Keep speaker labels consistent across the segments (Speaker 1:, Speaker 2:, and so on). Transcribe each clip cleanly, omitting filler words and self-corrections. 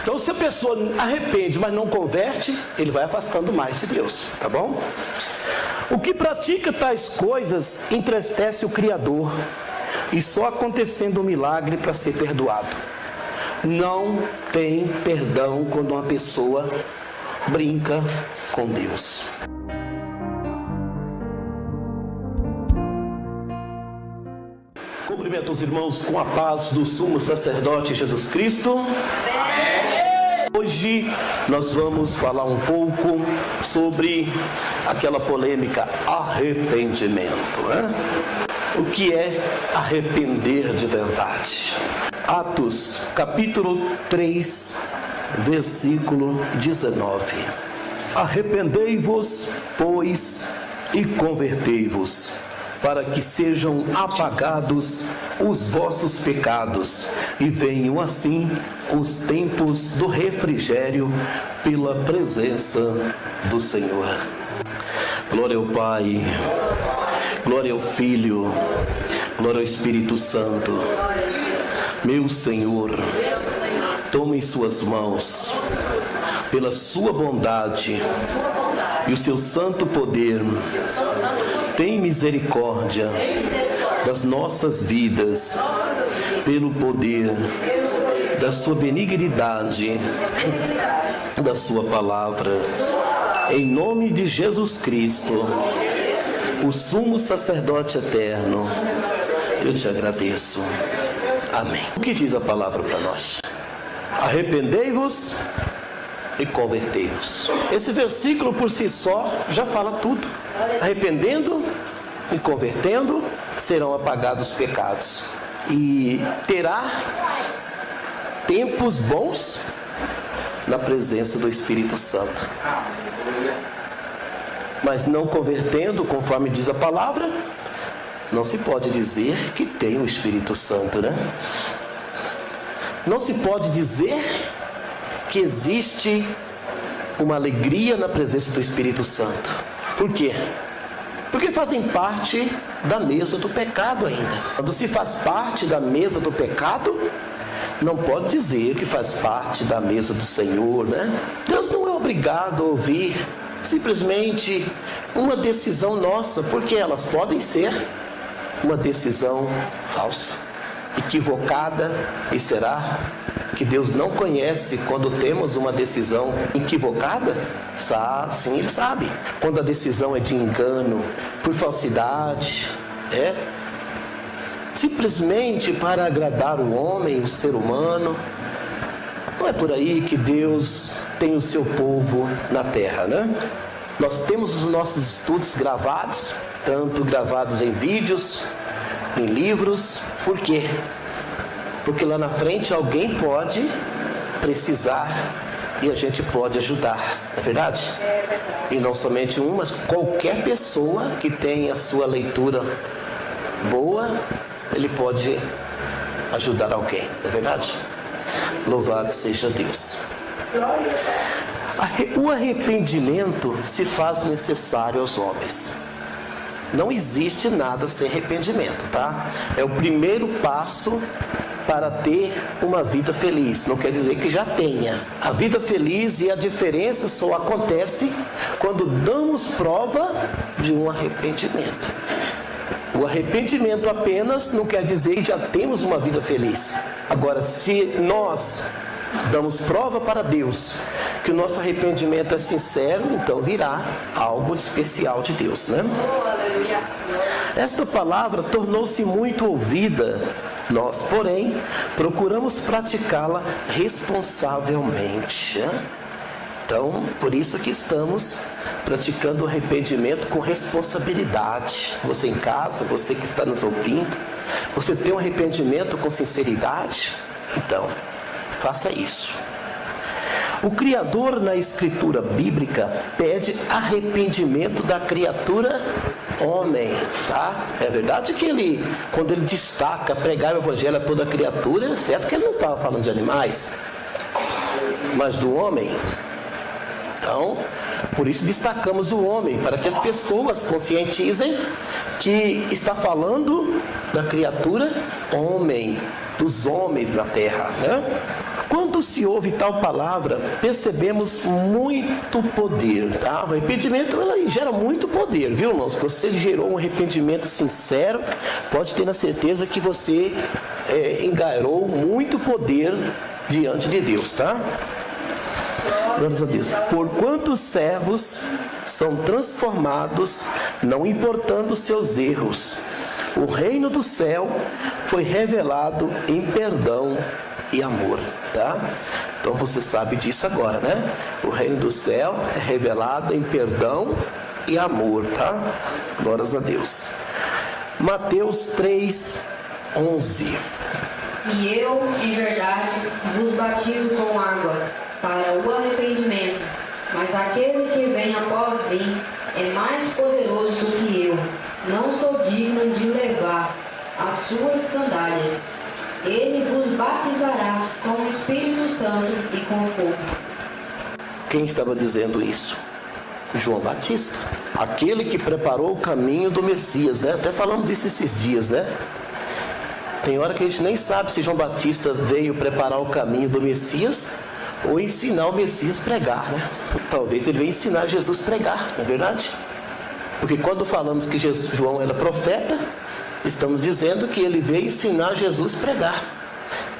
Speaker 1: Então, se a pessoa arrepende, mas não converte, ele vai afastando mais de Deus, tá bom? O que pratica tais coisas entristece o Criador, e só acontecendo um milagre para ser perdoado. Não tem perdão quando uma pessoa brinca com Deus. Cumprimento os irmãos com a paz do sumo sacerdote Jesus Cristo. Hoje nós vamos falar um pouco sobre aquela polêmica arrependimento, né? O que é arrepender de verdade? Atos, capítulo 3, versículo 19. Arrependei-vos, pois, e convertei-vos, para que sejam apagados os vossos pecados, e venham assim os tempos do refrigério pela presença do Senhor. Glória ao Pai, glória ao Filho, glória ao Espírito Santo. Meu Senhor, tome em suas mãos, pela sua bondade e o seu santo poder, tem misericórdia das nossas vidas, pelo poder da sua benignidade, da sua palavra. Em nome de Jesus Cristo, o sumo sacerdote eterno, eu te agradeço. Amém. O que diz a palavra para nós? Arrependei-vos e convertei-vos. Esse versículo por si só já fala tudo. Arrependendo e convertendo, serão apagados os pecados. E terá tempos bons na presença do Espírito Santo. Mas não convertendo, conforme diz a palavra, não se pode dizer que tem o Espírito Santo, né? Não se pode dizer que existe uma alegria na presença do Espírito Santo. Por quê? Porque fazem parte da mesa do pecado ainda. Quando se faz parte da mesa do pecado, não pode dizer que faz parte da mesa do Senhor, né? Deus não é obrigado a ouvir simplesmente uma decisão nossa, porque elas podem ser uma decisão falsa, equivocada, e será que Deus não conhece quando temos uma decisão equivocada? Sim, Ele sabe. Quando a decisão é de engano, por falsidade, simplesmente para agradar o homem, o ser humano. Não é por aí que Deus tem o seu povo na terra, né? Nós temos os nossos estudos gravados, tanto gravados em vídeos, em livros. Por quê? Porque lá na frente alguém pode precisar e a gente pode ajudar, não é verdade? E não somente um, mas qualquer pessoa que tenha a sua leitura boa, ele pode ajudar alguém, não é verdade? Louvado seja Deus. O arrependimento se faz necessário aos homens. Não existe nada sem arrependimento, tá? É o primeiro passo para ter uma vida feliz. Não quer dizer que já tenha. A vida feliz e a diferença só acontece quando damos prova de um arrependimento. O arrependimento apenas não quer dizer que já temos uma vida feliz. Agora, se nós damos prova para Deus que o nosso arrependimento é sincero, então virá algo especial de Deus, né? Esta palavra tornou-se muito ouvida. Nós, porém, procuramos praticá-la responsavelmente. Então, por isso que estamos praticando o arrependimento com responsabilidade. Você em casa, você que está nos ouvindo, você tem um arrependimento com sinceridade? Então, faça isso. O Criador, na Escritura Bíblica, pede arrependimento da criatura homem, tá? É verdade que ele, quando ele destaca pregar o Evangelho a toda criatura, é certo que ele não estava falando de animais, mas do homem. Então, por isso destacamos o homem, para que as pessoas conscientizem que está falando da criatura homem, dos homens na terra, né? Quando quando se ouve tal palavra, percebemos muito poder, tá? O arrependimento ele gera muito poder, viu, irmãos? Se você gerou um arrependimento sincero, pode ter na certeza que você engairou muito poder diante de Deus, tá? Glórias a Deus. Porquanto os servos são transformados, não importando seus erros, o reino do céu foi revelado em perdão e amor, tá? Então você sabe disso agora, né? O reino do céu é revelado em perdão e amor, tá? Glórias a Deus. Mateus 3:11.
Speaker 2: E eu, em verdade, vos batizo com água para o arrependimento, mas aquele que vem após mim é mais poderoso do que eu. Não sou digno de levar as suas sandálias. Ele vos batizará com o Espírito Santo e com fogo.
Speaker 1: Quem estava dizendo isso? João Batista, aquele que preparou o caminho do Messias, né? Até falamos isso esses dias, né? Tem hora que a gente nem sabe se João Batista veio preparar o caminho do Messias ou ensinar o Messias a pregar, né? Talvez ele veio ensinar Jesus a pregar, não é verdade? Porque quando falamos que João era profeta, estamos dizendo que ele veio ensinar Jesus a pregar.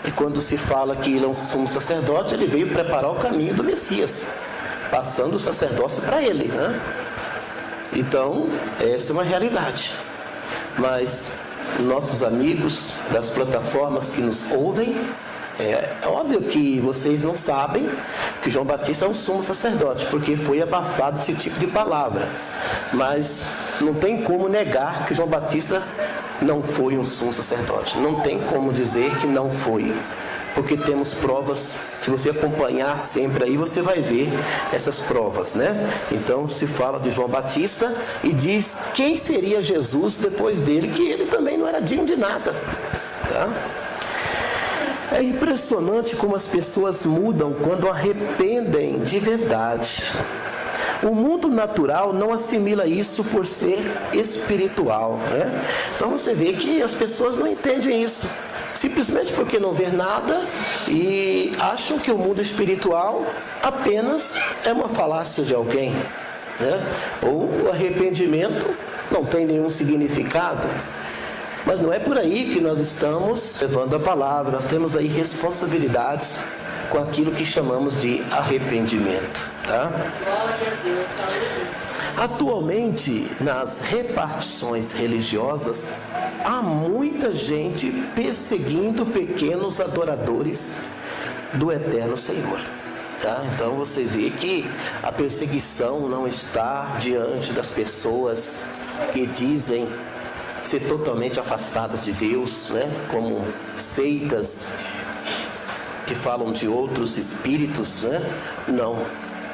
Speaker 1: E quando se fala que ele é um sumo sacerdote, ele veio preparar o caminho do Messias, passando o sacerdócio para ele, né? Então, essa é uma realidade. Mas nossos amigos das plataformas que nos ouvem, é óbvio que vocês não sabem que João Batista é um sumo sacerdote, porque foi abafado esse tipo de palavra. Mas não tem como negar que João Batista não foi um sumo sacerdote. Não tem como dizer que não foi, porque temos provas. Se você acompanhar sempre aí, você vai ver essas provas, né? Então se fala de João Batista e diz quem seria Jesus depois dele, que ele também não era digno de nada, tá? É impressionante como as pessoas mudam quando arrependem de verdade. O mundo natural não assimila isso por ser espiritual, né? Então você vê que as pessoas não entendem isso, simplesmente porque não vê nada e acham que o mundo espiritual apenas é uma falácia de alguém, né? Ou o arrependimento não tem nenhum significado. Mas não é por aí que nós estamos levando a palavra. Nós temos aí responsabilidades com aquilo que chamamos de arrependimento, tá? Atualmente, nas repartições religiosas, há muita gente perseguindo pequenos adoradores do eterno Senhor, tá? Então você vê que a perseguição não está diante das pessoas que dizem ser totalmente afastadas de Deus, né? Como seitas que falam de outros espíritos, né? Não,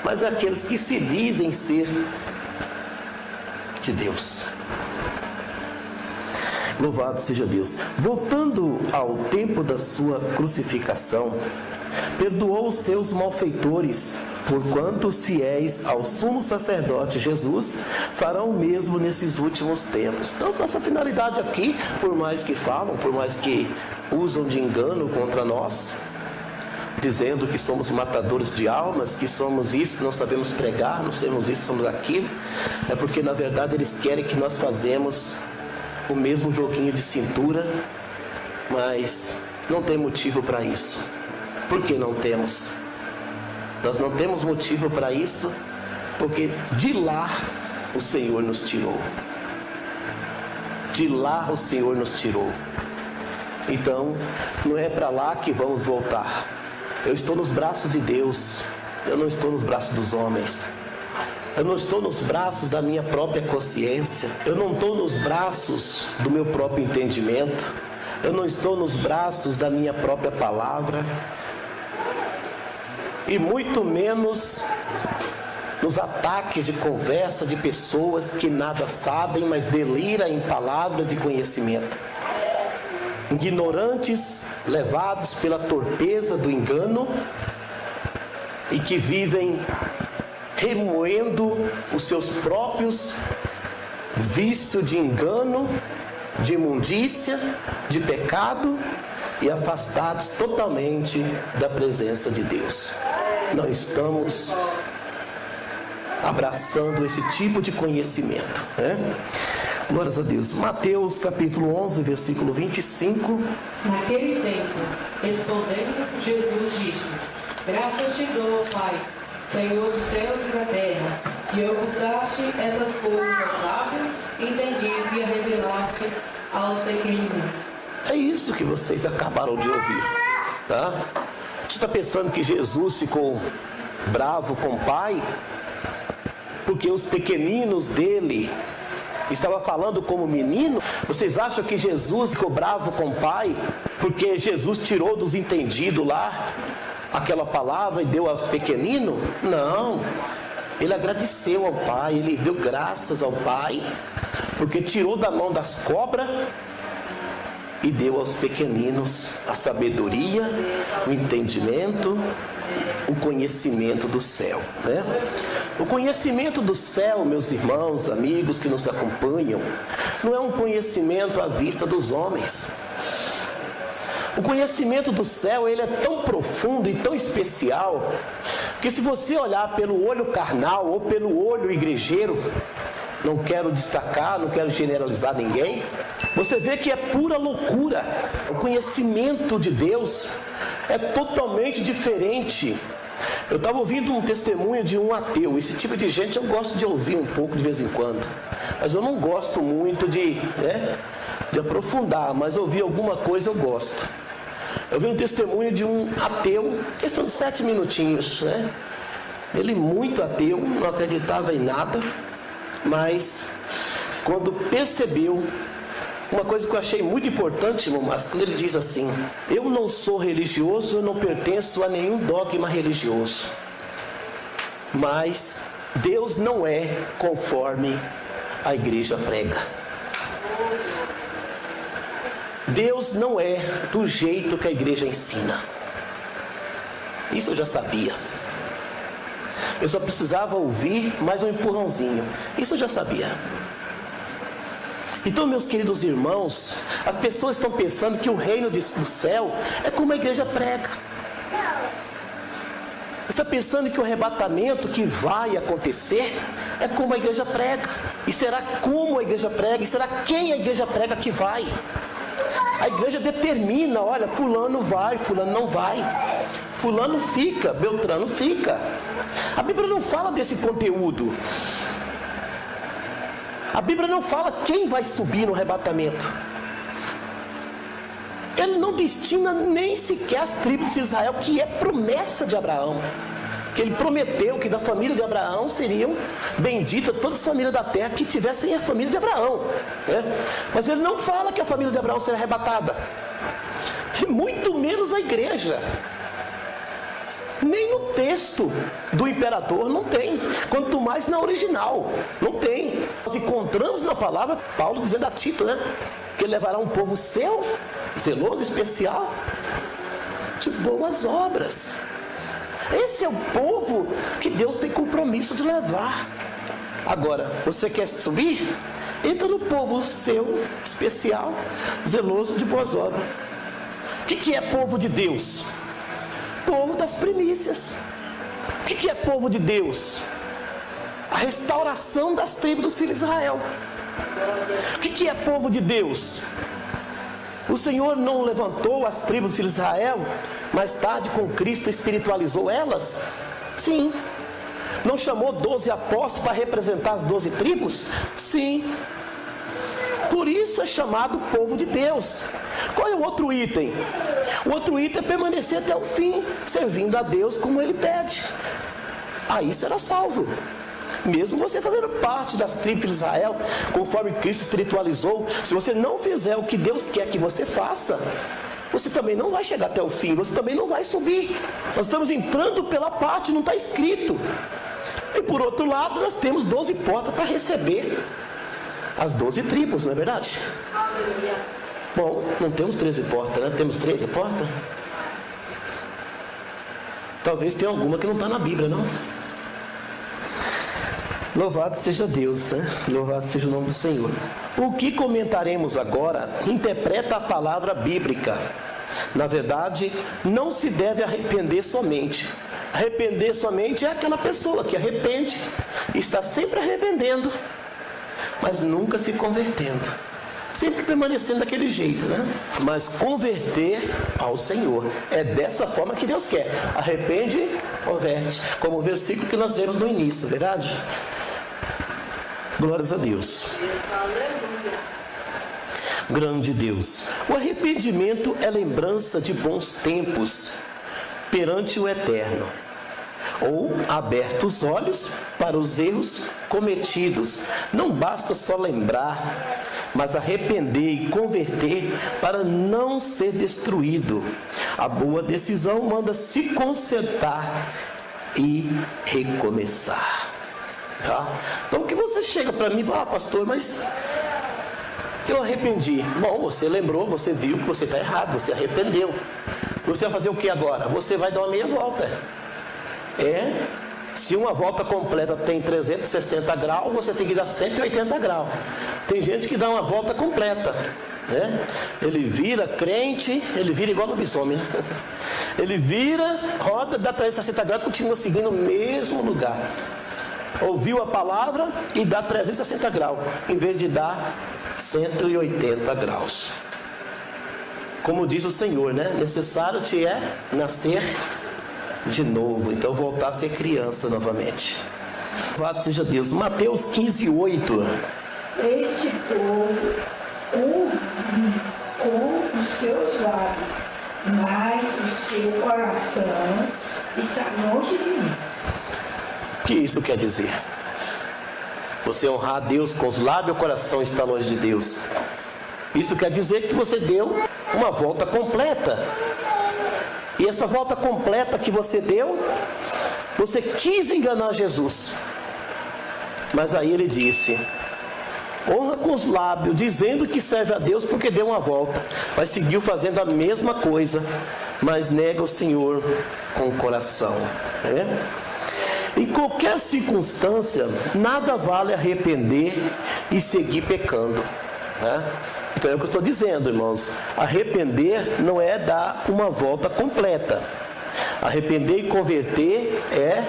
Speaker 1: mas aqueles que se dizem ser de Deus. Louvado seja Deus. Voltando ao tempo da sua crucificação, perdoou os seus malfeitores, porquanto os fiéis ao sumo sacerdote Jesus farão o mesmo nesses últimos tempos. Então, nossa finalidade aqui, por mais que falam, por mais que usam de engano contra nós, dizendo que somos matadores de almas, que somos isso, não sabemos pregar, não somos isso, somos aquilo, é porque na verdade eles querem que nós fazemos o mesmo joguinho de cintura, mas não tem motivo para isso. Por que não temos? Nós não temos motivo para isso, porque de lá o Senhor nos tirou. De lá o Senhor nos tirou. Então, não é para lá que vamos voltar. Eu estou nos braços de Deus. Eu não estou nos braços dos homens. Eu não estou nos braços da minha própria consciência. Eu não estou nos braços do meu próprio entendimento. Eu não estou nos braços da minha própria palavra. E muito menos nos ataques de conversa de pessoas que nada sabem, mas deliram em palavras e conhecimento. Ignorantes, levados pela torpeza do engano e que vivem remoendo os seus próprios vícios de engano, de imundícia, de pecado, e afastados totalmente da presença de Deus. Não estamos abraçando esse tipo de conhecimento, né? Glórias a Deus. Mateus capítulo 11, versículo 25.
Speaker 3: Naquele tempo, respondendo, Jesus disse: Graças te dou, Pai, Senhor dos céus e da terra, que ocultaste essas coisas aos sábios, entendido e a revelaste aos pequeninos.
Speaker 1: É isso que vocês acabaram de ouvir, tá? Você está pensando que Jesus ficou bravo com o Pai porque os pequeninos dele estava falando como menino? Vocês acham que Jesus ficou bravo com o Pai porque Jesus tirou dos entendidos lá aquela palavra e deu aos pequeninos? Não. Ele agradeceu ao Pai, ele deu graças ao Pai, porque tirou da mão das cobras e deu aos pequeninos a sabedoria, o entendimento, o conhecimento do céu, né? O conhecimento do céu, meus irmãos, amigos que nos acompanham, não é um conhecimento à vista dos homens. O conhecimento do céu, ele é tão profundo e tão especial, que se você olhar pelo olho carnal ou pelo olho igrejeiro, não quero destacar, não quero generalizar ninguém, você vê que é pura loucura. O conhecimento de Deus é totalmente diferente. Eu estava ouvindo um testemunho de um ateu. Esse tipo de gente eu gosto de ouvir um pouco de vez em quando, mas eu não gosto muito de aprofundar, mas ouvir alguma coisa eu gosto. Eu vi um testemunho de um ateu, questão de 7 minutinhos, né? Ele muito ateu, não acreditava em nada, mas quando percebeu uma coisa que eu achei muito importante, irmão, mas quando ele diz assim: eu não sou religioso, eu não pertenço a nenhum dogma religioso, mas Deus não é conforme a igreja prega. Deus não é do jeito que a igreja ensina. Isso eu já sabia. Eu só precisava ouvir mais um empurrãozinho. Isso eu já sabia. Então, meus queridos irmãos, as pessoas estão pensando que o reino do céu é como a igreja prega. Está pensando que o arrebatamento que vai acontecer é como a igreja prega. E será como a igreja prega? E será quem a igreja prega que vai? A igreja determina, olha, fulano vai, fulano não vai. Fulano fica, Beltrano fica. A Bíblia não fala desse conteúdo. A Bíblia não fala quem vai subir no arrebatamento. Ele não destina nem sequer as tribos de Israel, que é promessa de Abraão. Que ele prometeu que da família de Abraão seriam benditas todas as famílias da terra que tivessem a família de Abraão, né? Mas ele não fala que a família de Abraão será arrebatada. E muito menos a igreja. Nem no texto do imperador não tem, quanto mais na original, não tem. Nós encontramos na palavra Paulo dizendo a Tito, né, que ele levará um povo seu, zeloso, especial, de boas obras. Esse é o povo que Deus tem compromisso de levar. Agora, você quer subir? Entra no povo seu, especial, zeloso, de boas obras. O que é povo de Deus? Povo das primícias. O que é povo de Deus? A restauração das tribos dos filhos de Israel. O que é povo de Deus? O Senhor não levantou as tribos dos filhos de Israel, mais tarde com Cristo espiritualizou elas? Sim. Não chamou 12 apóstolos para representar as 12 tribos? Sim. Por isso é chamado povo de Deus. Qual é o outro item? O outro item é permanecer até o fim, servindo a Deus como Ele pede. Aí será salvo. Mesmo você fazendo parte das tribos de Israel, conforme Cristo espiritualizou, se você não fizer o que Deus quer que você faça, você também não vai chegar até o fim, você também não vai subir. Nós estamos entrando pela parte, não está escrito. E por outro lado, nós temos 12 portas para receber as 12 tribos, não é verdade? Bom, não temos 13 portas, né? Temos 13 portas? Talvez tenha alguma que não está na Bíblia, não? Louvado seja Deus, né? Louvado seja o nome do Senhor. O que comentaremos agora interpreta a palavra bíblica Na verdade, não se deve arrepender somente. Arrepender somente é aquela pessoa que arrepende, está sempre arrependendo, mas nunca se convertendo. Sempre permanecendo daquele jeito, né? Mas converter ao Senhor. É dessa forma que Deus quer. Arrepende, converte. Como o versículo que nós lemos no início, verdade? Glórias a Deus. Grande Deus. O arrependimento é lembrança de bons tempos perante o Eterno, ou aberto os olhos para os erros cometidos. Não basta só lembrar, mas arrepender e converter para não ser destruído. A boa decisão manda se consertar e recomeçar. Tá? Então, que você chega para mim e fala: pastor, mas eu arrependi. Bom, você lembrou, você viu que você está errado, você arrependeu. Você vai fazer o que agora? Você vai dar uma meia volta. Se uma volta completa tem 360 graus, você tem que dar 180 graus. Tem gente que dá uma volta completa, né? Ele vira crente, ele vira igual lobisomem, né? Ele vira, roda, dá 360 graus e continua seguindo o mesmo lugar. Ouviu a palavra e dá 360 graus, em vez de dar 180 graus. Como diz o Senhor, né? Necessário te é nascer de novo, então voltar a ser criança novamente. Louvado seja Deus. Mateus 15:8.
Speaker 4: Este povo ouve com os seus lábios, mas o seu coração está longe de mim.
Speaker 1: O que isso quer dizer? Você honrar a Deus com os lábios, o coração está longe de Deus. Isso quer dizer que você deu uma volta completa. E essa volta completa que você deu, você quis enganar Jesus. Mas aí ele disse: honra com os lábios, dizendo que serve a Deus porque deu uma volta. Mas seguiu fazendo a mesma coisa, mas nega o Senhor com o coração. Em qualquer circunstância, nada vale arrepender e seguir pecando, né? Então é o que eu estou dizendo, irmãos. Arrepender não é dar uma volta completa. Arrepender e converter é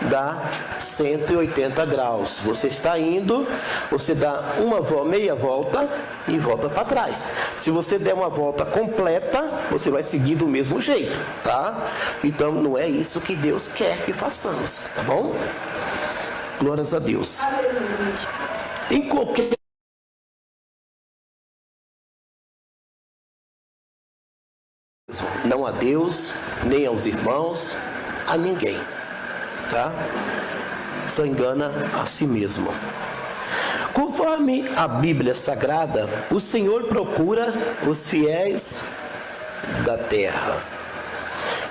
Speaker 1: dar 180 graus. Você está indo, você dá meia volta e volta para trás. Se você der uma volta completa, você vai seguir do mesmo jeito, tá? Então não é isso que Deus quer que façamos, tá bom? Glórias a Deus. Em qualquer não a Deus, nem aos irmãos, a ninguém, tá? Só engana a si mesmo. Conforme a Bíblia Sagrada, o Senhor procura os fiéis da terra.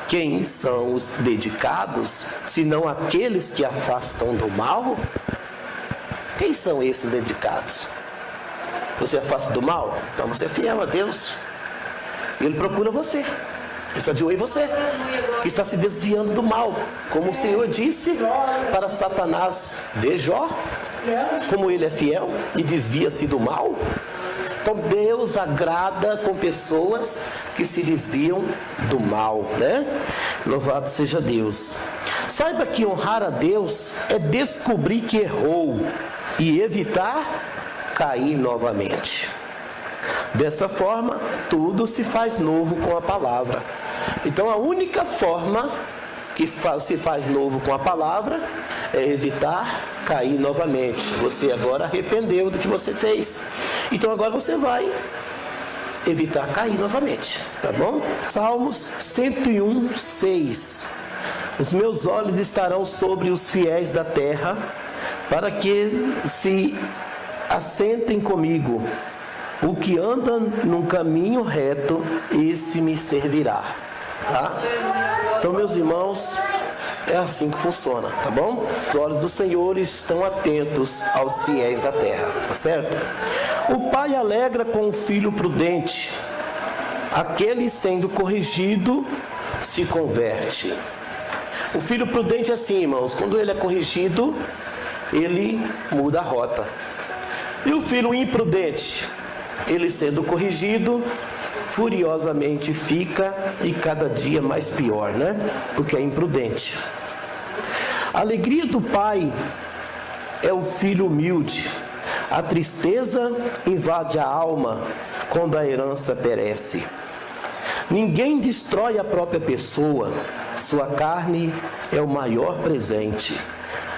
Speaker 1: Quem são os dedicados, senão aqueles que afastam do mal? Quem são esses dedicados? Você afasta do mal? Então você é fiel a Deus. Ele procura você, está de olho em você, está se desviando do mal, como o Senhor disse para Satanás: vê Jó, como ele é fiel e desvia-se do mal. Então Deus agrada com pessoas que se desviam do mal, né? Louvado seja Deus. Saiba que honrar a Deus é descobrir que errou e evitar cair novamente. Dessa forma, tudo se faz novo com a palavra. Então, a única forma que se faz novo com a palavra é evitar cair novamente. Você agora arrependeu do que você fez. Então, agora você vai evitar cair novamente. Tá bom? Salmos 101:6. Os meus olhos estarão sobre os fiéis da terra, para que se assentem comigo. O que anda num caminho reto, esse me servirá. Tá? Então, meus irmãos, é assim que funciona, tá bom? Os olhos do Senhor estão atentos aos fiéis da terra, tá certo? O pai alegra com o filho prudente. Aquele sendo corrigido se converte. O filho prudente é assim, irmãos, quando ele é corrigido, ele muda a rota. E o filho imprudente? Ele sendo corrigido, furiosamente fica e cada dia mais pior, né? Porque é imprudente. A alegria do pai é o filho humilde. A tristeza invade a alma quando a herança perece. Ninguém destrói a própria pessoa. Sua carne é o maior presente.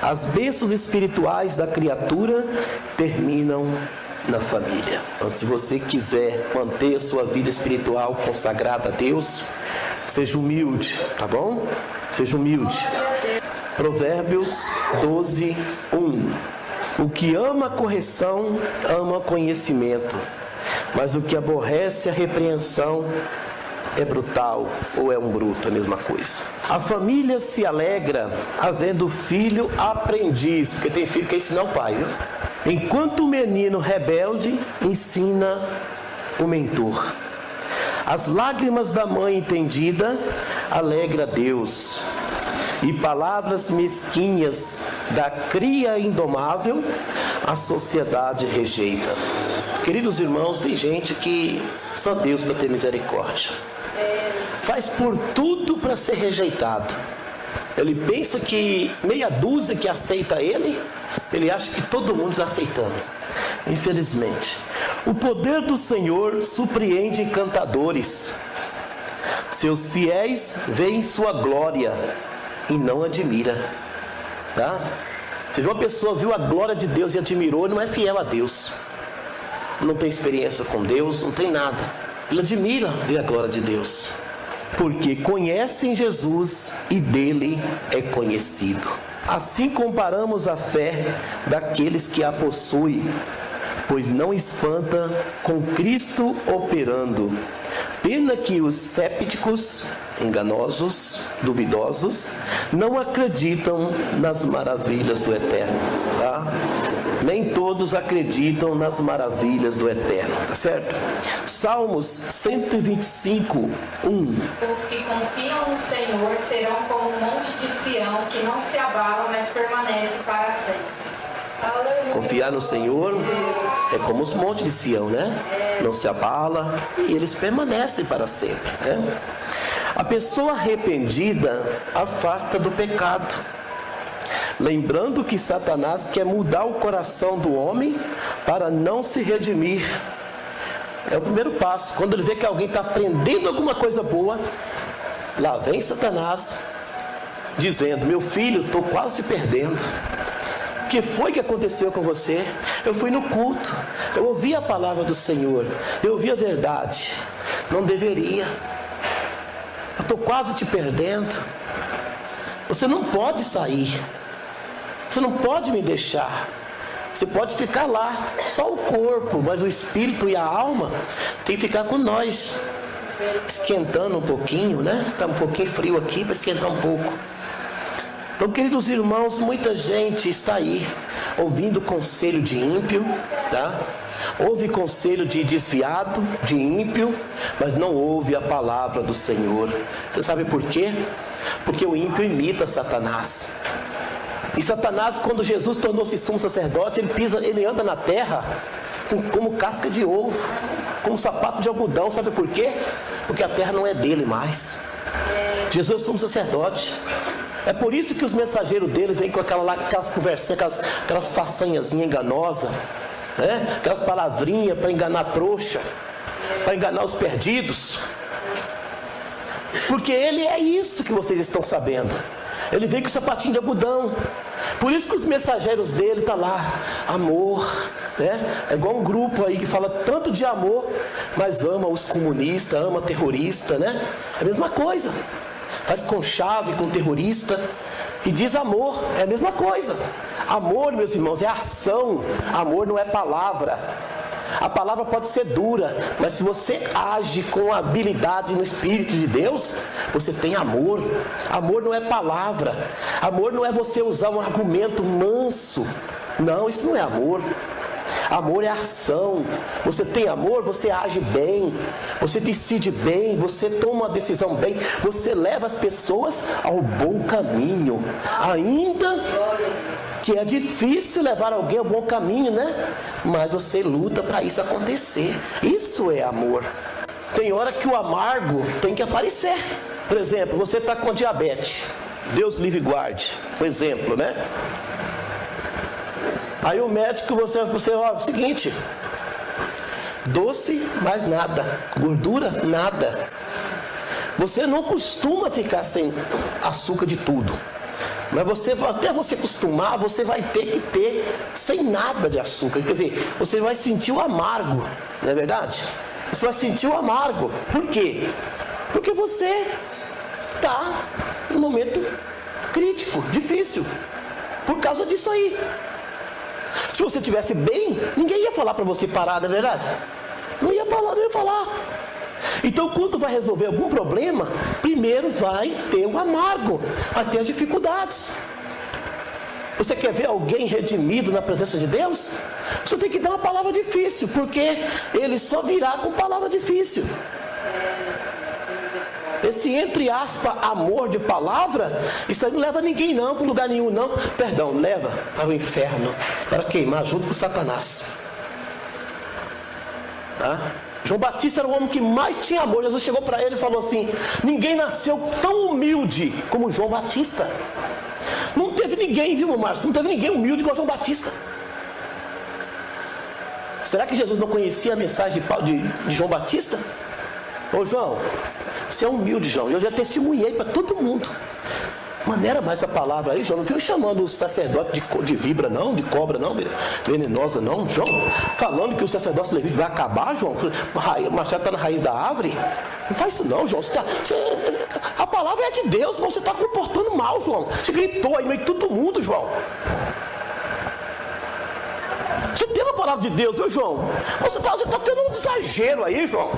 Speaker 1: As bênçãos espirituais da criatura terminam na família. Então, se você quiser manter a sua vida espiritual consagrada a Deus, seja humilde, tá bom? Seja humilde. Provérbios 12, 1. O que ama a correção, ama conhecimento, mas o que aborrece a repreensão é brutal ou é um bruto, a mesma coisa. A família se alegra havendo filho aprendiz, porque tem filho que quer ensinar o pai, viu? Enquanto o menino rebelde ensina o mentor. As lágrimas da mãe entendida alegra Deus. E palavras mesquinhas da cria indomável a sociedade rejeita. Queridos irmãos, tem gente que só Deus para ter misericórdia. Faz por tudo para ser rejeitado. Ele pensa que meia dúzia que aceita ele acha que todo mundo está aceitando. Infelizmente. O poder do Senhor surpreende encantadores. Seus fiéis veem sua glória e não admira. Tá? Se uma pessoa viu a glória de Deus e admirou, não é fiel a Deus. Não tem experiência com Deus, não tem nada. Ele admira ver a glória de Deus. Porque conhecem Jesus e dele é conhecido. Assim comparamos a fé daqueles que a possuem, pois não espanta com Cristo operando. Pena que os sépticos, enganosos, duvidosos, não acreditam nas maravilhas do Eterno, tá? Nem todos acreditam nas maravilhas do Eterno, tá certo? Salmos 125, 1.
Speaker 5: Os que confiam no Senhor serão como um monte de Sião, que não se abala, mas permanece para sempre.
Speaker 1: Confiar no Senhor é como os montes de Sião, né? Não se abala e eles permanecem para sempre, né? A pessoa arrependida afasta do pecado. Lembrando que Satanás quer mudar o coração do homem para não se redimir. É o primeiro passo. Quando ele vê que alguém está aprendendo alguma coisa boa, lá vem Satanás dizendo: meu filho, estou quase te perdendo. O que foi que aconteceu com você? Eu fui no culto, eu ouvi a palavra do Senhor, eu ouvi a verdade. Não deveria. Eu estou quase te perdendo. Você não pode sair. Você não pode me deixar. Você pode ficar lá, só o corpo, mas o espírito e a alma tem que ficar com nós, esquentando um pouquinho, né? Está um pouquinho frio aqui, para esquentar um pouco. Então, queridos irmãos, muita gente está aí ouvindo conselho de ímpio, tá? Ouve conselho de desviado, de ímpio, mas não ouve a palavra do Senhor. Você sabe por quê? Porque o ímpio imita Satanás. E Satanás, quando Jesus tornou-se sumo sacerdote, ele anda na terra como casca de ovo, como sapato de algodão. Sabe por quê? Porque a terra não é dele mais. Jesus é sumo sacerdote. É por isso que os mensageiros dele vêm com aquelas conversinhas, aquelas façanhazinhas enganosas, né? Aquelas palavrinhas para enganar a trouxa, para enganar os perdidos. Porque ele é isso que vocês estão sabendo. Ele vem com o sapatinho de algodão. Por isso que os mensageiros dele estão lá, amor, né? É igual um grupo aí que fala tanto de amor, mas ama os comunistas, ama terrorista, né? É a mesma coisa. Faz com chave com terrorista e diz amor, é a mesma coisa. Amor, meus irmãos, é ação. Amor não é palavra. A palavra pode ser dura, mas se você age com habilidade no Espírito de Deus, você tem amor. Amor não é palavra. Amor não é você usar um argumento manso. Não, isso não é amor. Amor é ação. Você tem amor, você age bem, você decide bem, você toma uma decisão bem, você leva as pessoas ao bom caminho. Ainda que é difícil levar alguém ao bom caminho, né? Mas você luta para isso acontecer. Isso é amor. Tem hora que o amargo tem que aparecer. Por exemplo, você está com diabetes. Deus livre e guarde. Por exemplo, né? Aí o médico, você ó, o seguinte: doce, mais nada. Gordura, nada. Você não costuma ficar sem açúcar de tudo. Mas até você acostumar, você vai ter que ter sem nada de açúcar. Quer dizer, você vai sentir o amargo, não é verdade? Você vai sentir o amargo. Por quê? Porque você está num momento crítico, difícil. Por causa disso aí. Se você estivesse bem, ninguém ia falar para você parar, não é verdade? Não ia falar. Então, quando vai resolver algum problema, primeiro vai ter o amargo, vai ter as dificuldades. Você quer ver alguém redimido na presença de Deus? Você tem que dar uma palavra difícil, porque ele só virá com palavra difícil. Esse, entre aspas, amor de palavra, isso aí não leva ninguém não, para lugar nenhum não. Perdão, leva para o inferno, para queimar junto com Satanás. Tá? João Batista era o homem que mais tinha amor. Jesus chegou para ele e falou assim: ninguém nasceu tão humilde como João Batista. Não teve ninguém, viu, Márcio? Não teve ninguém humilde igual João Batista. Será que Jesus não conhecia a mensagem de João Batista? Ô João, você é humilde, João. Eu já testemunhei para todo mundo. Maneira mais essa palavra aí, João. Não fica chamando o sacerdote de vibra, não, de cobra, não, venenosa, não, João. Falando que o sacerdócio levita vai acabar, João. O machado está na raiz da árvore. Não faz isso, não, João. A palavra é de Deus, mas você está comportando mal, João. Você gritou aí no meio de todo mundo, João. Você teve a palavra de Deus, viu, João? Você está tendo um exagero aí, João.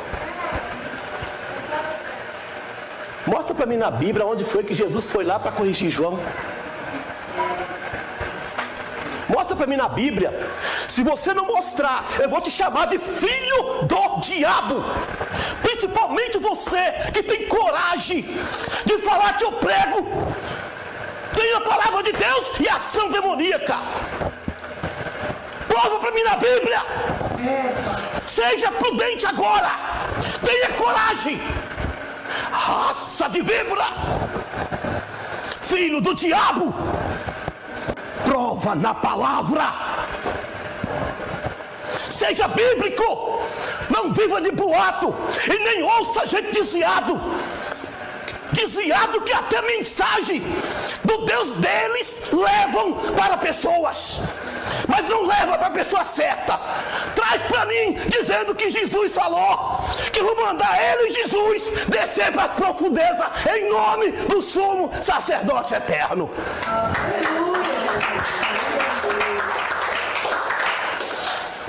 Speaker 1: Mostra para mim na Bíblia onde foi que Jesus foi lá para corrigir João. Mostra para mim na Bíblia. Se você não mostrar, eu vou te chamar de filho do diabo. Principalmente você que tem coragem de falar que eu prego. Tem a palavra de Deus e ação demoníaca. Prova para mim na Bíblia. Seja prudente agora. Tenha coragem. Raça de víbora, filho do diabo, prova na palavra. Seja bíblico, não viva de boato e nem ouça gente desviado que até mensagem do Deus deles levam para pessoas, mas não leva para a pessoa certa. Traz para mim dizendo que Jesus falou que vou mandar ele, Jesus, descer para as profundezas em nome do sumo sacerdote eterno.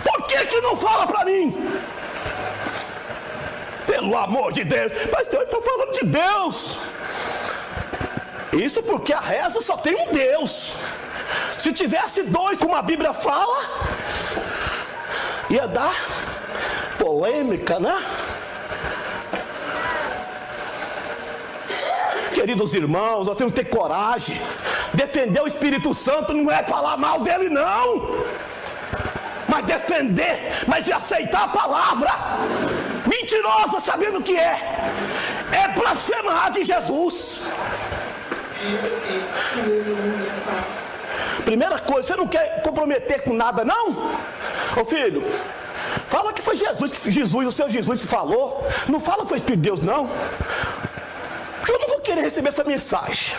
Speaker 1: Por que não fala para mim? Pelo amor de Deus, mas Deus está falando de Deus. Isso porque a reza só tem um Deus. Se tivesse dois, como a Bíblia fala, ia dar polêmica, né? Queridos irmãos, nós temos que ter coragem. Defender o Espírito Santo não é falar mal dele, não. Mas defender, mas aceitar a palavra. Mentirosa, sabendo o que é blasfemar de Jesus. Primeira coisa, você não quer comprometer com nada, não? Ô filho, fala que foi Jesus, o seu Jesus que falou. Não fala que foi Espírito de Deus, não. Porque eu não vou querer receber essa mensagem.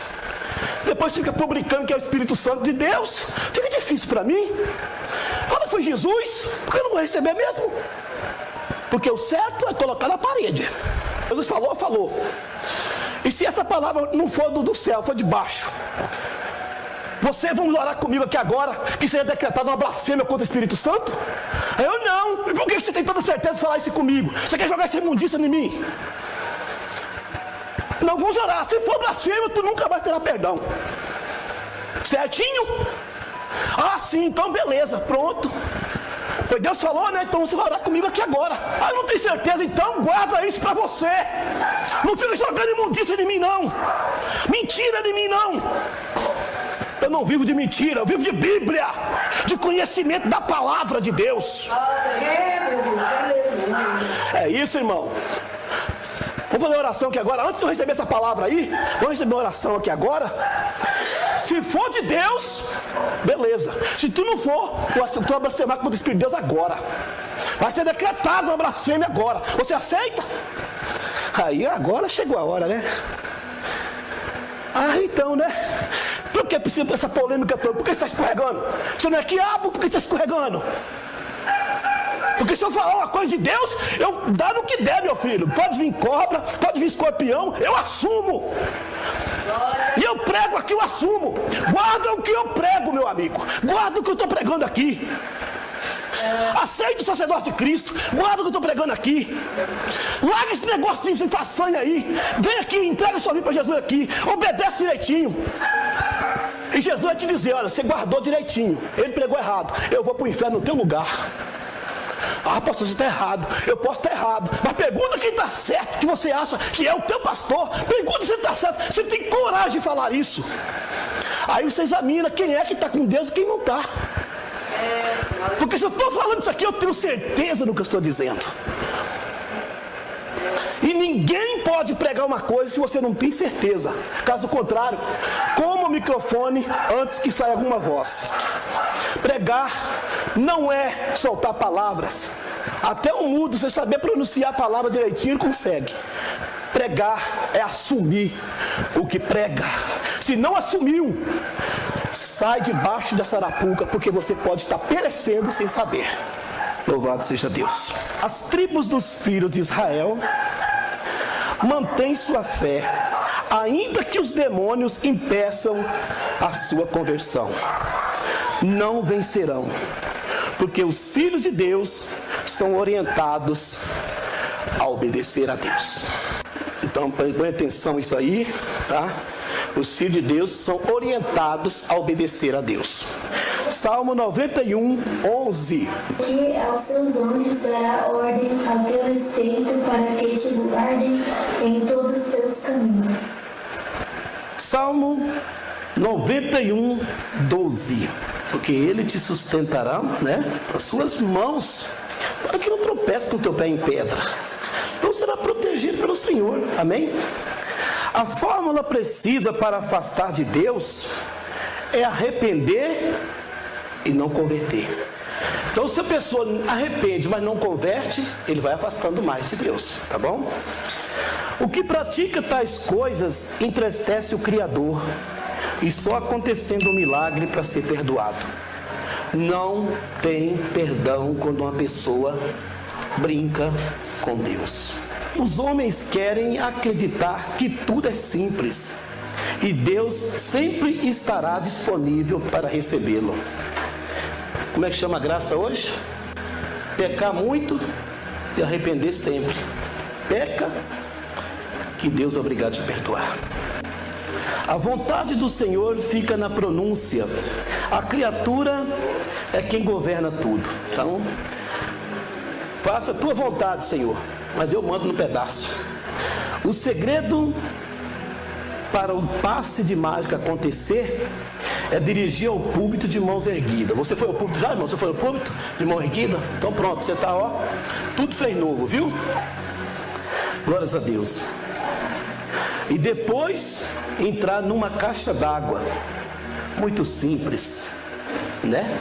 Speaker 1: Depois fica publicando que é o Espírito Santo de Deus. Fica difícil para mim. Fala que foi Jesus, porque eu não vou receber mesmo. Porque o certo é colocar na parede. Jesus falou. E se essa palavra não for do céu, for de baixo, vocês vão orar comigo aqui agora que seja decretado uma blasfêmia contra o Espírito Santo? Eu não. E por que você tem toda certeza de falar isso comigo? Você quer jogar essa imundícia em mim? Não, vamos orar. Se for blasfêmia, tu nunca mais terá perdão. Certinho? Ah, sim, então beleza, pronto. Foi Deus que falou, né? Então você vai orar comigo aqui agora. Ah, não tem certeza, então guarda isso para você. Não fica jogando imundícia em mim, não. Mentira em mim, não. Eu não vivo de mentira, eu vivo de Bíblia, de conhecimento da palavra de Deus. É isso, irmão. Vamos fazer uma oração aqui agora. Antes de eu receber essa palavra aí, vamos receber uma oração aqui agora. Se for de Deus, beleza. Se tu não for, tu vai blasfemar contra o Espírito de Deus agora. Vai ser decretado uma blasfêmia agora. Você aceita? Aí agora chegou a hora, né? Então, né? Por que precisa essa polêmica toda? Por que você está escorregando? Você não é quiabo, por que você está escorregando? Porque se eu falar uma coisa de Deus, eu dá no que der, meu filho. Pode vir cobra, pode vir escorpião, eu assumo. E eu prego aqui, eu assumo. Guarda o que eu prego, meu amigo. Guarda o que eu estou pregando aqui. Aceita o sacerdócio de Cristo. Guarda o que eu estou pregando aqui. Larga esse negócio de façanha aí. Vem aqui, entrega sua vida para Jesus aqui. Obedece direitinho. E Jesus vai te dizer, olha, você guardou direitinho. Ele pregou errado. Eu vou para o inferno no teu lugar. Pastor, você está errado. Eu posso estar errado. Mas pergunta quem está certo, que você acha que é o teu pastor. Pergunta se ele está certo. Você tem coragem de falar isso. Aí você examina quem é que está com Deus e quem não está. Porque se eu estou falando isso aqui, eu tenho certeza do que eu estou dizendo. E ninguém pode pregar uma coisa se você não tem certeza. Caso contrário, coma o microfone antes que saia alguma voz. Pregar não é soltar palavras. Até o mudo, você saber pronunciar a palavra direitinho, ele consegue. Pregar é assumir o que prega. Se não assumiu, sai debaixo dessa arapuca, porque você pode estar perecendo sem saber. Louvado seja Deus. As tribos dos filhos de Israel mantêm sua fé, ainda que os demônios impeçam a sua conversão. Não vencerão, porque os filhos de Deus são orientados a obedecer a Deus. Então, põe atenção nisso aí, tá? Os filhos de Deus são orientados a obedecer a Deus. Salmo 91, 11.
Speaker 6: Que aos seus anjos dará ordem ao teu respeito para que te guardem em todos os seus caminhos.
Speaker 1: Salmo 91, 12. Porque ele te sustentará, né, as suas mãos, para que não tropece com o teu pé em pedra. Então será protegido pelo Senhor. Amém? A fórmula precisa para afastar de Deus é arrepender e não converter. Então se a pessoa arrepende, mas não converte, ele vai afastando mais de Deus, tá bom? O que pratica tais coisas entristece o Criador, e só acontecendo um milagre para ser perdoado. Não tem perdão quando uma pessoa brinca com Deus. Os homens querem acreditar que tudo é simples e Deus sempre estará disponível para recebê-lo. Como é que chama a graça hoje? Pecar muito e arrepender sempre. Peca, que Deus é obrigado a te perdoar. A vontade do Senhor fica na pronúncia. A criatura é quem governa tudo. Então, faça a tua vontade, Senhor, mas eu mando no pedaço. O segredo para o passe de mágica acontecer é dirigir ao púlpito de mãos erguidas. Você foi ao púlpito já, irmão? Você foi ao púlpito de mão erguida? Então pronto, você está, ó, tudo fez novo, viu? Glórias a Deus. E depois entrar numa caixa d'água. Muito simples, né?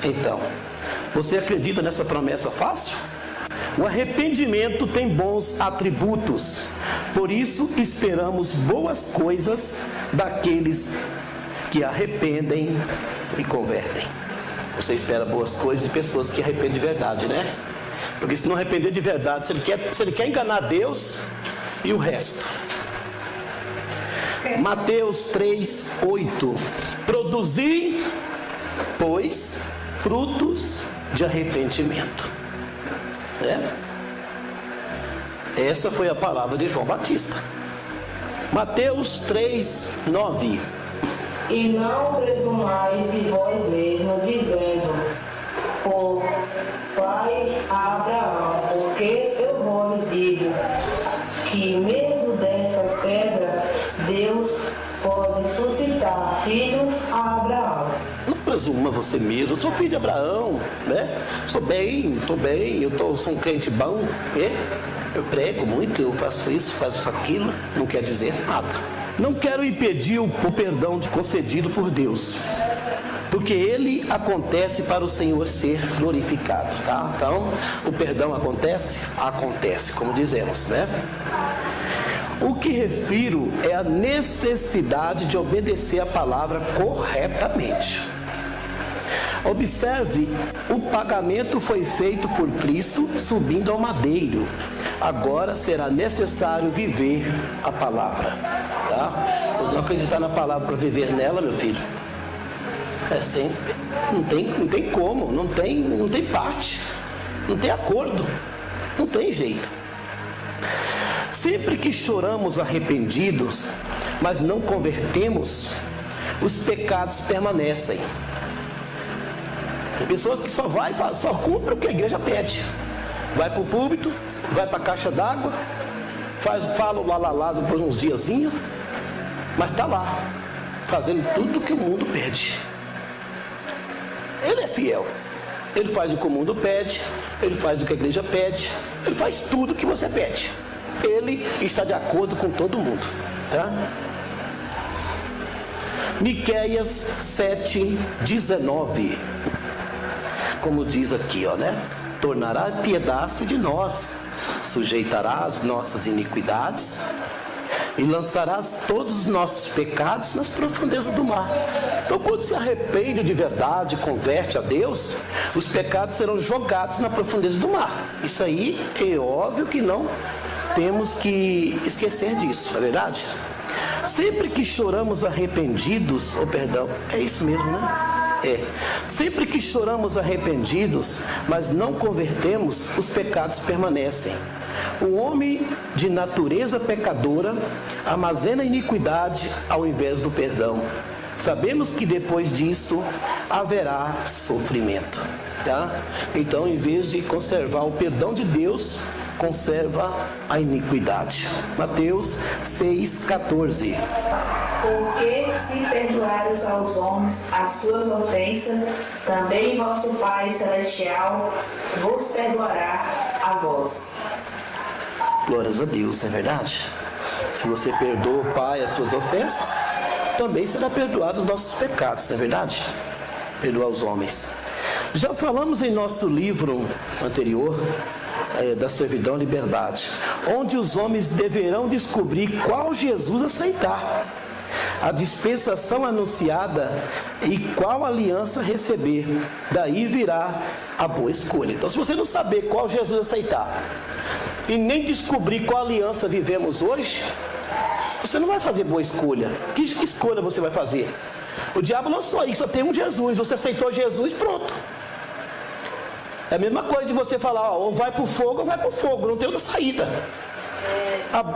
Speaker 1: Então, você acredita nessa promessa fácil? O arrependimento tem bons atributos. Por isso esperamos boas coisas daqueles que arrependem e convertem. Você espera boas coisas de pessoas que arrependem de verdade, né? Porque se não arrepender de verdade, se ele quer enganar Deus, e o resto? Mateus 3, 8. Produzi, pois, frutos de arrependimento. Essa foi a palavra de João Batista. Mateus 3, 9.
Speaker 7: E não presumais de vós mesmos, dizendo: Pô, pai Abraão, porque eu vos digo que mesmo dessas pedras Deus pode suscitar filhos a Abraão.
Speaker 1: Não presuma você mesmo, eu sou filho de Abraão, né? Estou bem, eu sou um crente bom, né? eu prego muito, eu faço isso, faço aquilo, não quer dizer nada. Não quero impedir o perdão concedido por Deus, porque ele acontece para o Senhor ser glorificado, tá? Então, o perdão acontece? Acontece, como dizemos, né? O que refiro é a necessidade de obedecer a palavra corretamente. Observe, o pagamento foi feito por Cristo subindo ao madeiro. Agora será necessário viver a palavra, tá? Não acreditar na palavra para viver nela, meu filho. Não tem como, não tem parte, não tem acordo, não tem jeito. Sempre que choramos arrependidos, mas não convertemos, os pecados permanecem. Tem pessoas que só cumprem o que a igreja pede. Vai para o púlpito, vai para a caixa d'água, fala o lá por uns diazinhos, mas está lá, fazendo tudo o que o mundo pede. Ele é fiel. Ele faz o que o mundo pede, ele faz o que a igreja pede, ele faz tudo o que você pede. Ele está de acordo com todo mundo, tá? Miqueias 7:19. Como diz aqui, né? Tornará a piedade de nós, sujeitará as nossas iniquidades e lançarás todos os nossos pecados nas profundezas do mar. Então, quando se arrepende de verdade, converte a Deus, os pecados serão jogados na profundeza do mar. Isso aí é óbvio que não temos que esquecer disso, é verdade? Sempre que choramos arrependidos, é isso mesmo, né? Sempre que choramos arrependidos, mas não convertemos, os pecados permanecem. O homem de natureza pecadora armazena iniquidade ao invés do perdão. Sabemos que depois disso haverá sofrimento, tá? Então, em vez de conservar o perdão de Deus, conserva a iniquidade. Mateus 6,14.
Speaker 8: Porque se perdoares aos homens as suas ofensas, também vosso Pai Celestial vos perdoará a vós.
Speaker 1: Glórias a Deus, é verdade? Se você perdoa o Pai as suas ofensas, também será perdoado os nossos pecados, não é verdade? Perdoar os homens. Já falamos em nosso livro anterior, da servidão à liberdade, onde os homens deverão descobrir qual Jesus aceitar, a dispensação anunciada e qual aliança receber. Daí virá a boa escolha. Então, se você não saber qual Jesus aceitar e nem descobrir qual aliança vivemos hoje, você não vai fazer boa escolha. Que escolha você vai fazer? O diabo lançou aí, só tem um Jesus. Você aceitou Jesus, pronto. É a mesma coisa de você falar, ou vai para o fogo ou vai para o fogo, não tem outra saída.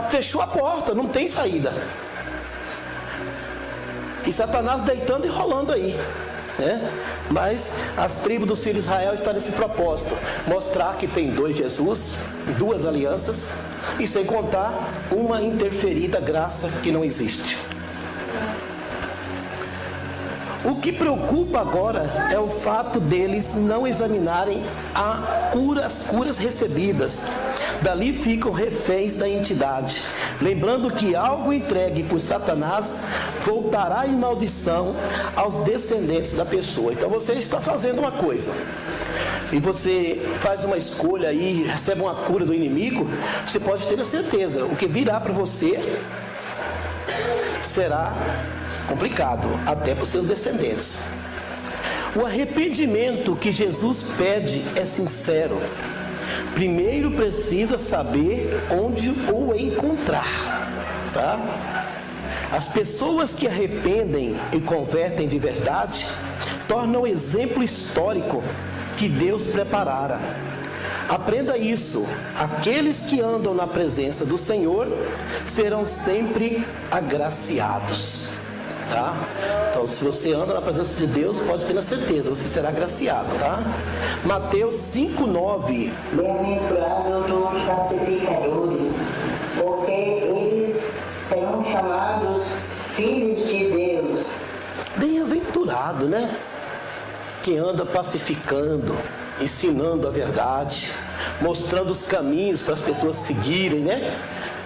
Speaker 1: Fechou a porta, não tem saída. E Satanás deitando e rolando aí, né? Mas as tribos dos filhos de Israel estão nesse propósito, mostrar que tem dois Jesus, duas alianças, e sem contar uma interferida graça que não existe. O que preocupa agora é o fato deles não examinarem as curas recebidas. Dali ficam reféns da entidade, lembrando que algo entregue por Satanás voltará em maldição aos descendentes da pessoa. Então você está fazendo uma coisa e você faz uma escolha aí, recebe uma cura do inimigo, você pode ter a certeza, o que virá para você será complicado, até para os seus descendentes. O arrependimento que Jesus pede é sincero. Primeiro precisa saber onde o encontrar, tá? As pessoas que arrependem e convertem de verdade tornam o exemplo histórico que Deus preparara. Aprenda isso. Aqueles que andam na presença do Senhor serão sempre agraciados. Tá? Então, se você anda na presença de Deus, pode ter a certeza, você será agraciado, tá? Mateus 5:9.
Speaker 7: Bem-aventurados os pacificadores, porque eles serão chamados filhos de Deus.
Speaker 1: Bem-aventurado, né? Quem anda pacificando, ensinando a verdade, mostrando os caminhos para as pessoas seguirem, né?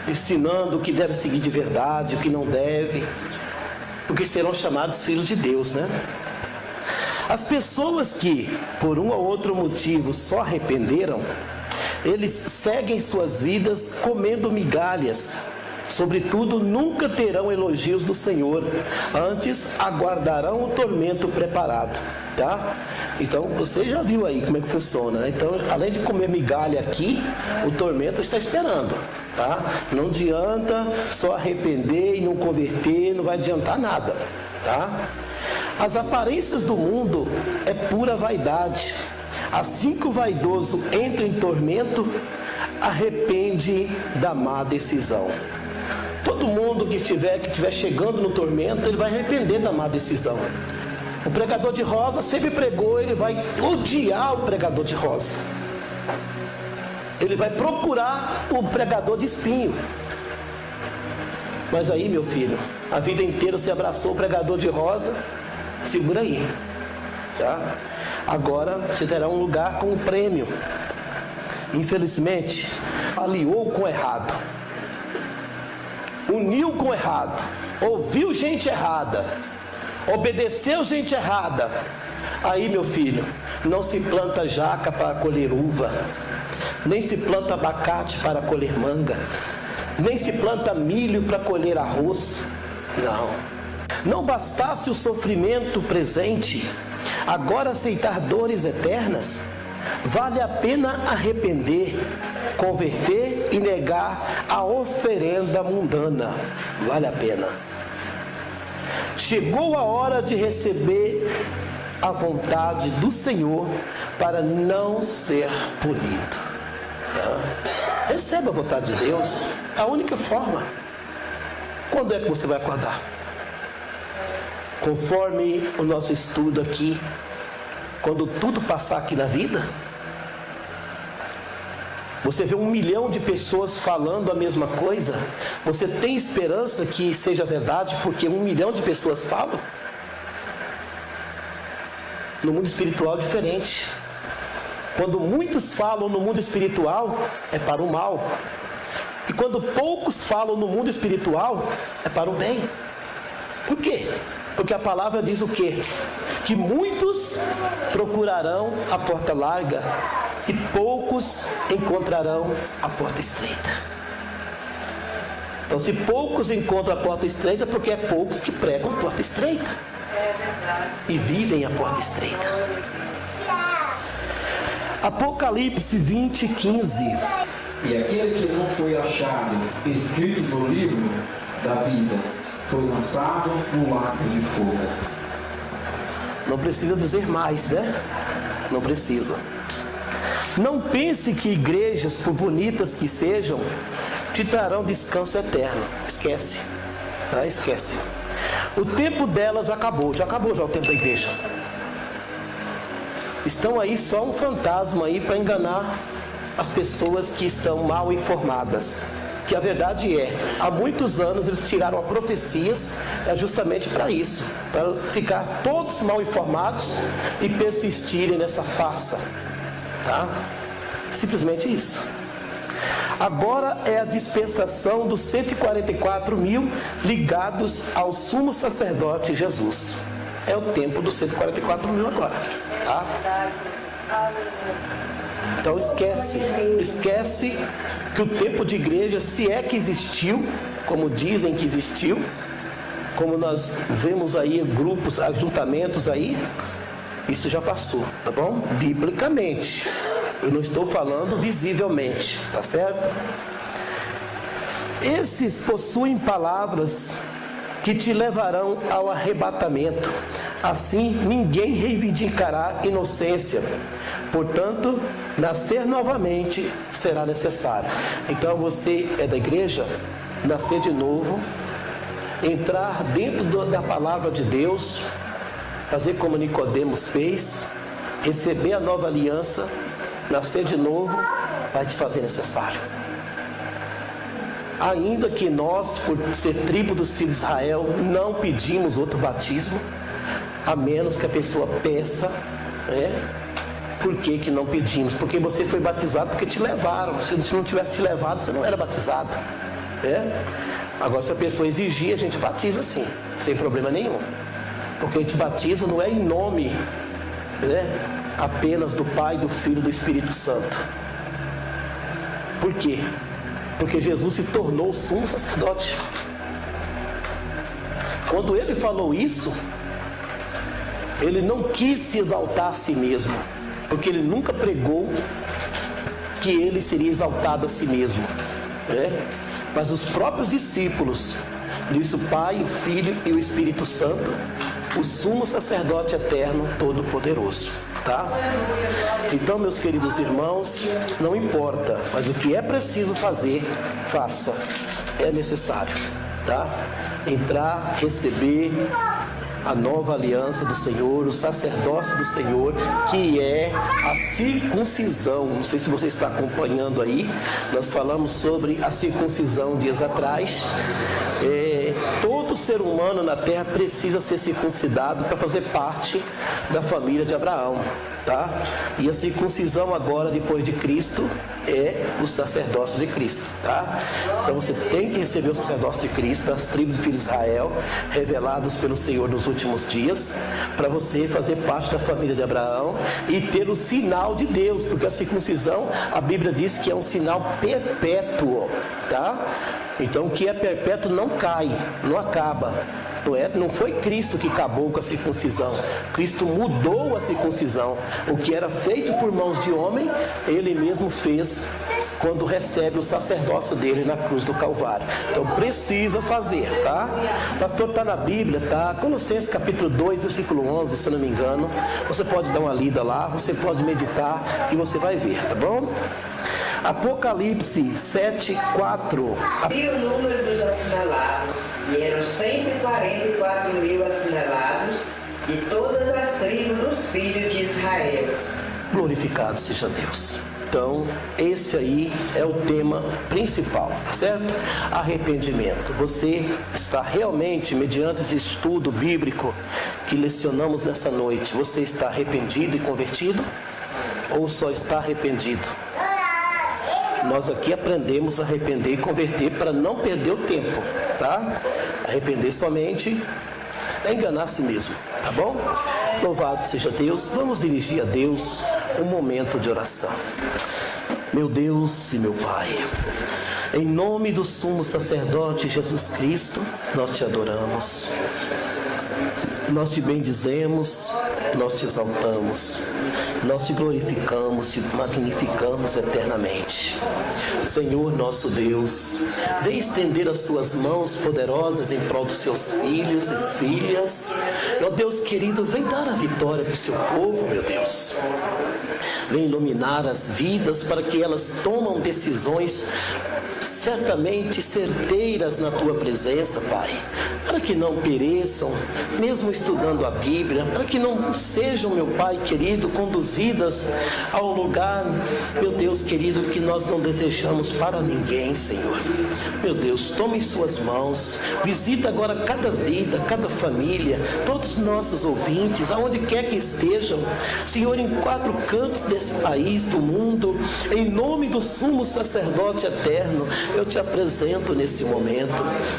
Speaker 1: Ensinando o que deve seguir de verdade, o que não deve, porque serão chamados filhos de Deus, né? As pessoas que, por um ou outro motivo, só arrependeram, eles seguem suas vidas comendo migalhas. Sobretudo, nunca terão elogios do Senhor, antes aguardarão o tormento preparado, tá? Então, você já viu aí como é que funciona, né? Então, além de comer migalha aqui, o tormento está esperando, tá? Não adianta só arrepender e não converter, não vai adiantar nada, tá? As aparências do mundo é pura vaidade. Assim que o vaidoso entra em tormento, arrepende da má decisão. Todo mundo que estiver chegando no tormento, ele vai arrepender da má decisão. O pregador de rosa sempre pregou, ele vai odiar o pregador de rosa. Ele vai procurar o pregador de espinho. Mas aí, meu filho, a vida inteira você abraçou o pregador de rosa, segura aí, tá? Agora você terá um lugar com um prêmio. Infelizmente, aliou com o errado, uniu com o errado, ouviu gente errada, obedeceu gente errada. Aí, meu filho, não se planta jaca para colher uva, nem se planta abacate para colher manga, nem se planta milho para colher arroz. Não bastasse o sofrimento presente, agora aceitar dores eternas? Vale a pena arrepender, converter e negar a oferenda mundana. Vale a pena. Chegou a hora de receber a vontade do Senhor para não ser punido. Receba a vontade de Deus, a única forma. Quando é que você vai acordar? Conforme o nosso estudo aqui, quando tudo passar aqui na vida, você vê 1 milhão de pessoas falando a mesma coisa, você tem esperança que seja verdade porque 1 milhão de pessoas falam? No mundo espiritual é diferente. Quando muitos falam no mundo espiritual, é para o mal. E quando poucos falam no mundo espiritual, é para o bem. Por quê? Porque a palavra diz o quê? Que muitos procurarão a porta larga e poucos encontrarão a porta estreita. Então, se poucos encontram a porta estreita, é porque é poucos que pregam a porta estreita. E vivem a porta estreita. Apocalipse 20:15.
Speaker 9: E aquele que não foi achado escrito no livro da vida foi lançado no lago de fogo.
Speaker 1: Não precisa dizer mais, né? Não precisa. Não pense que igrejas, por bonitas que sejam, te trarão descanso eterno. Esquece. Tá? Esquece. O tempo delas acabou. Já acabou já o tempo da igreja. Estão aí só um fantasma aí para enganar as pessoas que estão mal informadas. Que a verdade é, há muitos anos eles tiraram profecias justamente para isso, para ficar todos mal informados e persistirem nessa farsa, tá? Simplesmente isso. Agora é a dispensação dos 144 mil ligados ao sumo sacerdote Jesus. É o tempo dos 144 mil agora, tá? Então esquece que o tempo de igreja, se é que existiu, como dizem que existiu, como nós vemos aí grupos, ajuntamentos aí, isso já passou, tá bom? Biblicamente. Eu não estou falando visivelmente, tá certo? Esses possuem palavras que te levarão ao arrebatamento. Assim, ninguém reivindicará inocência. Portanto, nascer novamente será necessário. Então, você é da igreja, nascer de novo, entrar dentro da palavra de Deus, fazer como Nicodemos fez, receber a nova aliança, nascer de novo, vai te fazer necessário. Ainda que nós, por ser tribo dos filhos de Israel, não pedimos outro batismo, a menos que a pessoa peça, né? por que que não pedimos? Porque você foi batizado porque te levaram. Se não tivesse te levado, você não era batizado. Agora, se a pessoa exigir, a gente batiza sim, sem problema nenhum. Porque a gente batiza não é em nome, apenas do Pai, do Filho e do Espírito Santo. Por quê? Porque Jesus se tornou o sumo sacerdote. Quando ele falou isso, ele não quis se exaltar a si mesmo, porque ele nunca pregou que ele seria exaltado a si mesmo, Mas os próprios discípulos, disse o Pai, o Filho e o Espírito Santo, o sumo sacerdote eterno, todo-poderoso, tá? Então, meus queridos irmãos, não importa, mas o que é preciso fazer, faça. É necessário, tá? Entrar, receber a nova aliança do Senhor, o sacerdócio do Senhor, que é a circuncisão. Não sei se você está acompanhando aí, nós falamos sobre a circuncisão dias atrás. Todo ser humano na terra precisa ser circuncidado para fazer parte da família de Abraão, tá? E a circuncisão agora, depois de Cristo, é o sacerdócio de Cristo, tá? Então você tem que receber o sacerdócio de Cristo, das tribos do filho de Israel, reveladas pelo Senhor nos últimos dias, para você fazer parte da família de Abraão e ter o sinal de Deus, porque a circuncisão, a Bíblia diz que é um sinal perpétuo, tá? Então o que é perpétuo não cai, não acaba. Não foi Cristo que acabou com a circuncisão. Cristo mudou a circuncisão. O que era feito por mãos de homem, ele mesmo fez quando recebe o sacerdócio dele na cruz do Calvário. Então precisa fazer, tá? O pastor está na Bíblia, tá? Colossenses capítulo 2, versículo 11, se eu não me engano. Você pode dar uma lida lá, você pode meditar e você vai ver, tá bom? Apocalipse 7:4.
Speaker 10: E o número dos assinalados, e eram 144.000 assinalados, de todas as tribos dos filhos de Israel.
Speaker 1: Glorificado seja Deus. Então, esse aí é o tema principal, tá certo? Arrependimento. Você está realmente, mediante esse estudo bíblico que lecionamos nessa noite, você está arrependido e convertido? Ou só está arrependido? Nós aqui aprendemos a arrepender e converter para não perder o tempo, tá? Arrepender somente é enganar a si mesmo, tá bom? Louvado seja Deus. Vamos dirigir a Deus um momento de oração. Meu Deus e meu Pai, em nome do sumo sacerdote Jesus Cristo, nós te adoramos, nós te bendizemos, nós te exaltamos, nós te glorificamos, te magnificamos eternamente. Senhor nosso Deus, vem estender as suas mãos poderosas em prol dos seus filhos e filhas. Ó Deus querido, vem dar a vitória para o seu povo, meu Deus. Vem iluminar as vidas para que elas tomam decisões certamente certeiras na tua presença, Pai, para que não pereçam, mesmo estudando a Bíblia, para que não sejam, meu Pai querido, conduzidas ao lugar, meu Deus querido, que nós não desejamos para ninguém, Senhor. Meu Deus, toma em suas mãos, visita agora cada vida, cada família, todos os nossos ouvintes, aonde quer que estejam, Senhor, em 4 cantos desse país, do mundo, em nome do sumo sacerdote eterno, eu te apresento nesse momento.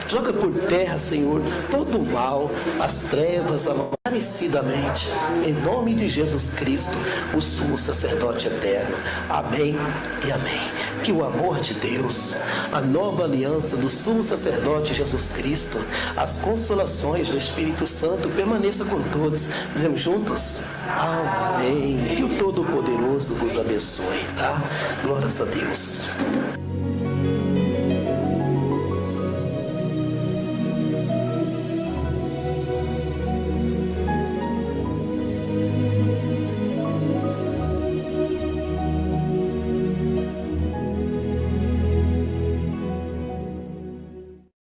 Speaker 1: Joga por terra, Senhor, todo o mal, as trevas, encarecidamente, em nome de Jesus Cristo, o sumo sacerdote eterno. Amém e amém. Que o amor de Deus, a nova aliança do sumo sacerdote Jesus Cristo, as consolações do Espírito Santo permaneça com todos. Dizemos juntos? Amém. Que o Todo-Poderoso vos abençoe, tá? Glórias a Deus.